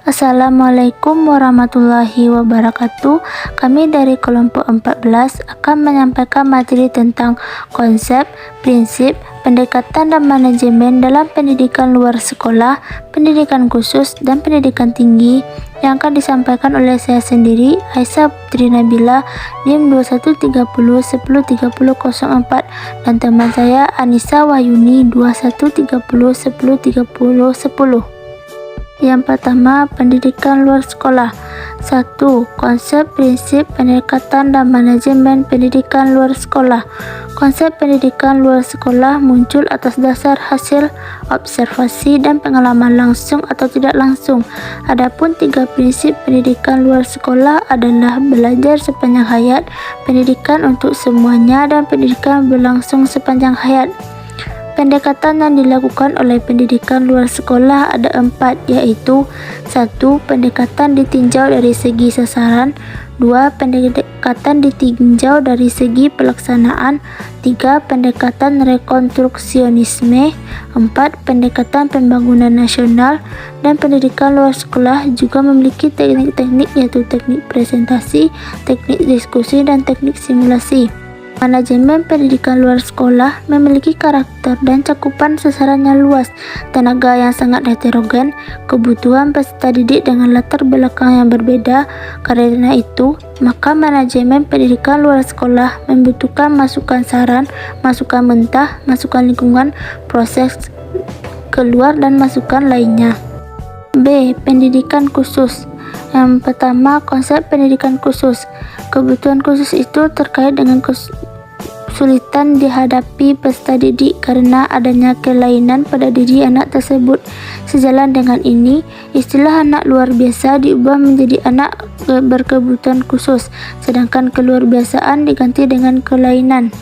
Assalamualaikum warahmatullahi wabarakatuh. Kami dari kelompok 14 akan menyampaikan materi tentang konsep, prinsip, pendekatan dan manajemen dalam pendidikan luar sekolah, pendidikan khusus, dan pendidikan tinggi yang akan disampaikan oleh saya sendiri, Aisyah Putri Nabila, NIM 2130103004, dan teman saya Anissa Wahyuni 2130103010. Yang pertama, pendidikan luar sekolah. 1. Konsep, prinsip, pendekatan, dan manajemen pendidikan luar sekolah. Konsep pendidikan luar sekolah muncul atas dasar hasil observasi dan pengalaman langsung atau tidak langsung. Adapun 3 prinsip pendidikan luar sekolah adalah belajar sepanjang hayat, pendidikan untuk semuanya, dan pendidikan berlangsung sepanjang hayat. Pendekatan yang dilakukan oleh pendidikan luar sekolah ada 4, yaitu 1. Pendekatan ditinjau dari segi sasaran, 2. Pendekatan ditinjau dari segi pelaksanaan, 3. Pendekatan rekonstruksionisme, 4. Pendekatan pembangunan nasional. Dan pendidikan luar sekolah juga memiliki teknik-teknik, yaitu teknik presentasi, teknik diskusi, dan teknik simulasi. Manajemen pendidikan luar sekolah memiliki karakter dan cakupan sasaran yang luas, tenaga yang sangat heterogen, kebutuhan peserta didik dengan latar belakang yang berbeda. Karena itu, maka manajemen pendidikan luar sekolah membutuhkan masukan saran, masukan mentah, masukan lingkungan, proses keluar, dan masukan lainnya. B. Pendidikan khusus. Yang pertama, konsep pendidikan khusus. Kebutuhan khusus itu terkait dengan kesulitan dihadapi peserta didik karena adanya kelainan pada diri anak tersebut. Sejalan dengan ini, istilah anak luar biasa diubah menjadi anak berkebutuhan khusus, sedangkan keluarbiasaan diganti dengan kelainan.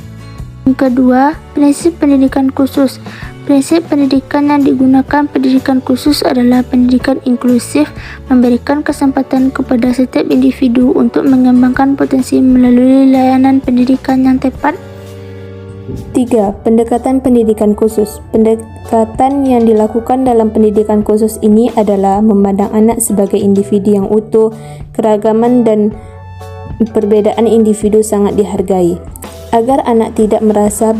Yang kedua, prinsip pendidikan khusus. Prinsip pendidikan yang digunakan pendidikan khusus adalah pendidikan inklusif, memberikan kesempatan kepada setiap individu untuk mengembangkan potensi melalui layanan pendidikan yang tepat. 3. Pendekatan pendidikan khusus. Pendekatan yang dilakukan dalam pendidikan khusus ini adalah memandang anak sebagai individu yang utuh, keragaman dan perbedaan individu sangat dihargai, agar anak tidak merasa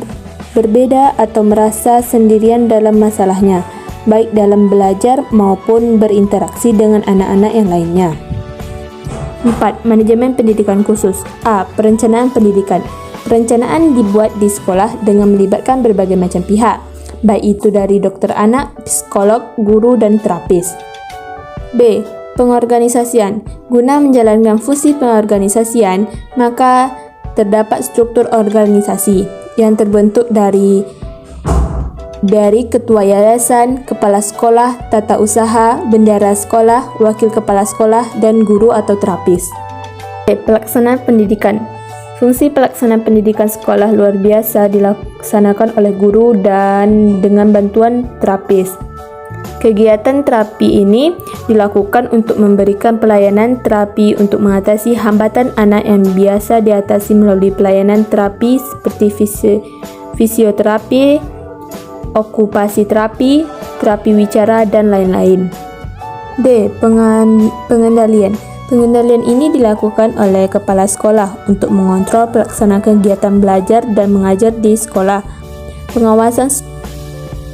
berbeda atau merasa sendirian dalam masalahnya, baik dalam belajar maupun berinteraksi dengan anak-anak yang lainnya. 4. Manajemen pendidikan khusus. A. Perencanaan pendidikan. Perencanaan dibuat di sekolah dengan melibatkan berbagai macam pihak, baik itu dari dokter anak, psikolog, guru, dan terapis. B. Pengorganisasian. Guna menjalankan fungsi pengorganisasian, maka terdapat struktur organisasi yang terbentuk dari ketua yayasan, kepala sekolah, tata usaha, bendahara sekolah, wakil kepala sekolah, dan guru atau terapis. Pelaksanaan pendidikan. Fungsi pelaksanaan pendidikan sekolah luar biasa dilaksanakan oleh guru dan dengan bantuan terapis. Kegiatan terapi ini dilakukan untuk memberikan pelayanan terapi untuk mengatasi hambatan anak yang biasa diatasi melalui pelayanan terapi seperti fisioterapi, okupasi terapi, terapi wicara, dan lain-lain. D. Pengendalian. Pengendalian ini dilakukan oleh kepala sekolah untuk mengontrol pelaksanaan kegiatan belajar dan mengajar di sekolah. Pengawasan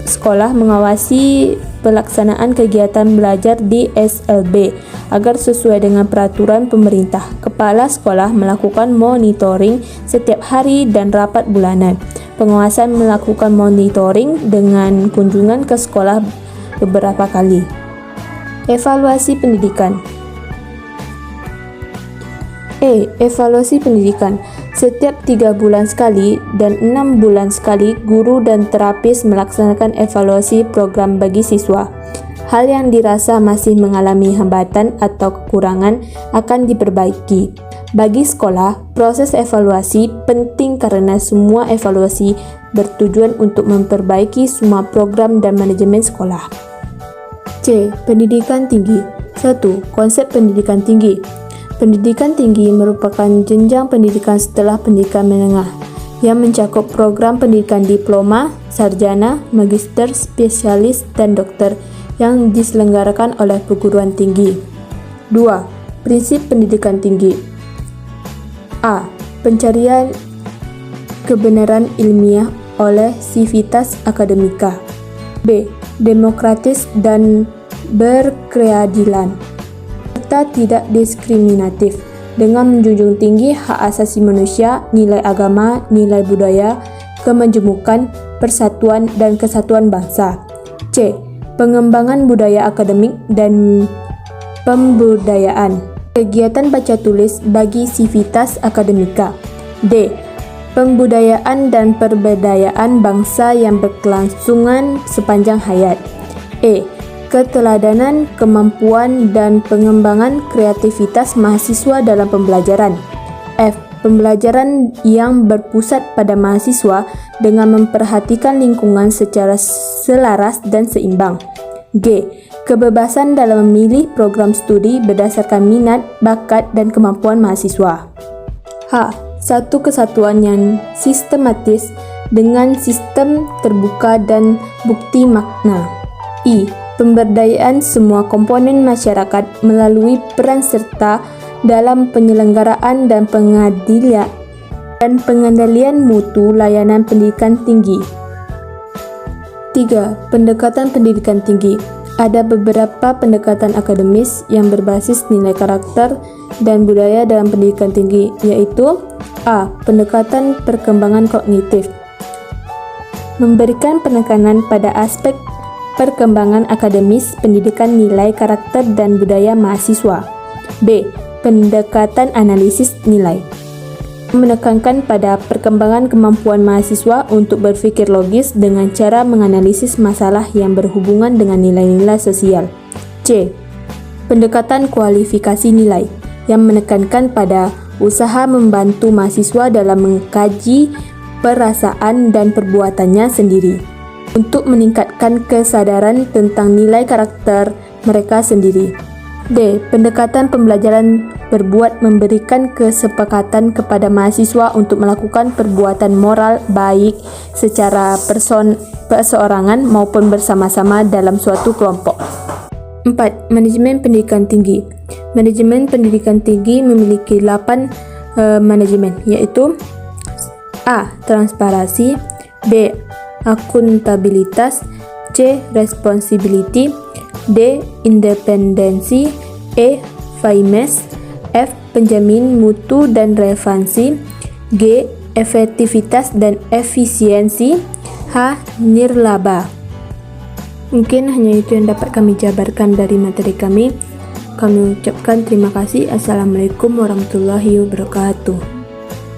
sekolah mengawasi pelaksanaan kegiatan belajar di SLB agar sesuai dengan peraturan pemerintah. Kepala sekolah melakukan monitoring setiap hari dan rapat bulanan. Pengawasan melakukan monitoring dengan kunjungan ke sekolah beberapa kali. Evaluasi pendidikan. E. Evaluasi pendidikan. Setiap 3 bulan sekali dan 6 bulan sekali, guru dan terapis melaksanakan evaluasi program bagi siswa. Hal yang dirasa masih mengalami hambatan atau kekurangan akan diperbaiki. Bagi sekolah, proses evaluasi penting karena semua evaluasi bertujuan untuk memperbaiki semua program dan manajemen sekolah. C. Pendidikan tinggi. 1. Konsep pendidikan tinggi. Pendidikan tinggi merupakan jenjang pendidikan setelah pendidikan menengah yang mencakup program pendidikan diploma, sarjana, magister, spesialis, dan dokter yang diselenggarakan oleh perguruan tinggi. 2. Prinsip pendidikan tinggi. A. Pencarian kebenaran ilmiah oleh Civitas Academica. B. Demokratis dan berkeadilan serta tidak diskriminatif dengan menjunjung tinggi hak asasi manusia, nilai agama, nilai budaya, kemajemukan, persatuan dan kesatuan bangsa. C. Pengembangan budaya akademik dan pembudayaan. Kegiatan baca tulis bagi Civitas Academica. D. Pembudayaan dan perbudayaan bangsa yang berkelangsungan sepanjang hayat. E. Keteladanan, kemampuan, dan pengembangan kreativitas mahasiswa dalam pembelajaran. F. Pembelajaran yang berpusat pada mahasiswa dengan memperhatikan lingkungan secara selaras dan seimbang. G. Kebebasan dalam memilih program studi berdasarkan minat, bakat, dan kemampuan mahasiswa. H. Satu kesatuan yang sistematis dengan sistem terbuka dan bukti makna. I. Pemberdayaan semua komponen masyarakat melalui peran serta dalam penyelenggaraan dan pengendalian mutu layanan pendidikan tinggi. 3. Pendekatan pendidikan tinggi. Ada beberapa pendekatan akademis yang berbasis nilai karakter dan budaya dalam pendidikan tinggi, yaitu A. Pendekatan perkembangan kognitif. Memberikan penekanan pada aspek perkembangan akademis, pendidikan, nilai, karakter, dan budaya mahasiswa. B. Pendekatan analisis nilai. Menekankan pada perkembangan kemampuan mahasiswa untuk berpikir logis dengan cara menganalisis masalah yang berhubungan dengan nilai-nilai sosial. C. Pendekatan kualifikasi nilai yang menekankan pada usaha membantu mahasiswa dalam mengkaji perasaan dan perbuatannya sendiri untuk meningkatkan kesadaran tentang nilai karakter mereka sendiri. D. Pendekatan pembelajaran berbuat memberikan kesepakatan kepada mahasiswa untuk melakukan perbuatan moral baik secara perseorangan maupun bersama-sama dalam suatu kelompok. 4. Manajemen pendidikan tinggi. Manajemen pendidikan tinggi memiliki 8 manajemen, yaitu A. Transparansi. B. Akuntabilitas. C. Responsibility. D. Independensi. E. Fairness. F. Penjamin mutu dan relevansi. G. Efektivitas dan efisiensi. H. Nirlaba. Mungkin hanya itu yang dapat kami jabarkan dari materi kami. Kami ucapkan terima kasih. Assalamualaikum warahmatullahi wabarakatuh.